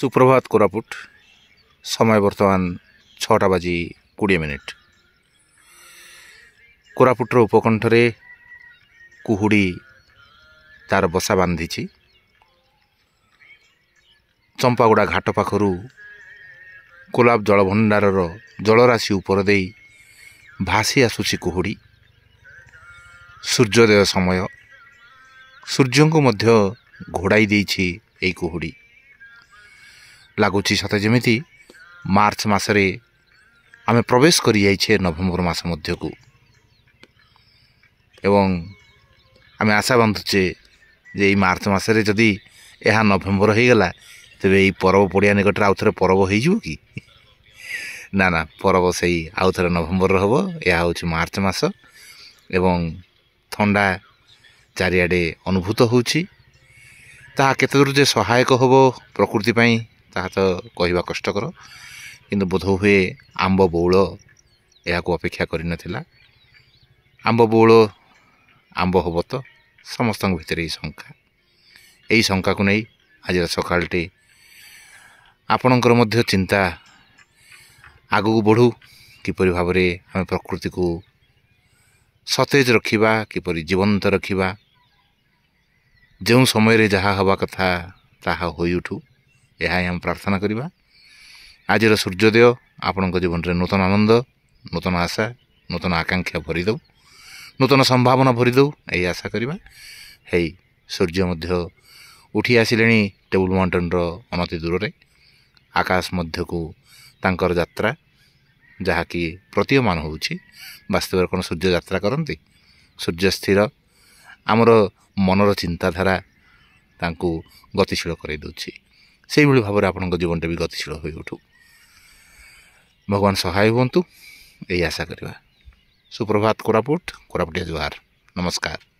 सुप्रभात कोरापुट समय बर्तमान 6:20 कोरापुटर उपकंठरे कुहुड़ी तार बसा बांधी चंपागुड़ा घाट पाखरु कोलाब जलभंडार जलराशि उपर दे भासी आसुची कुहुड़ी सूर्योदय समय सूर्य को मध्य घोड़ाई देइछि एई कुहुड़ी लगुच सते जमी मार्च मसरे आम प्रवेश कर नवेम्बर मास मध्य को एवं आम आशा बांधुचे जे ये मार्च मसरे जदि यह नवेम्बर हो गला तेरे ये पर्व पड़िया निकट आउ थे पर्व हो कि ना ना पर्व से आउ थे नवेम्बर हम यह हूँ मार्च मस एवं ठंडा चारिआडे अनुभूत होची ताहा केते दूर जे सहायक होबो प्रकृति पई ताहा तो कहवा कष्टकर किंतु बोध हुए आंब बौल यह अपेक्षा कर नथिला आंब बौल आंब हम तो समस्त भितर यही शंका को नहीं आज सकाळटे आपणकर मध्य चिंता आगू बढ़ू किपरि भाव में आम प्रकृति को सतेज रखिबा किपरि जीवंत रखिबा जो समय रे जहाँ हवा कथा ताहा होई उठू यह हम प्रार्थना करिबा। आज सूर्योदय आपण जीवन में नूतन आनंद नूतन आशा नूतन आकांक्षा भरी दो नूतन संभावना भरी दो यही आशा करिबा। हे सूर्य मध्य उठी आसिले टेबुल माउंटेन अनति दूर रे आकाश मध्य को तांकर यात्रा जहाँकि प्रतीयमान होउछि वास्तव कौन सूर्य यात्रा करती सूर्य स्थिर आमर मनर चिंताधारा तांको गतिशील कर दउछि से भाव में आपण जीवन भी गतिशील हो उठू भगवान सहाय हुंतु यही आशा करवा। सुप्रभात कोरापुट कोरापुटिया जुहार नमस्कार।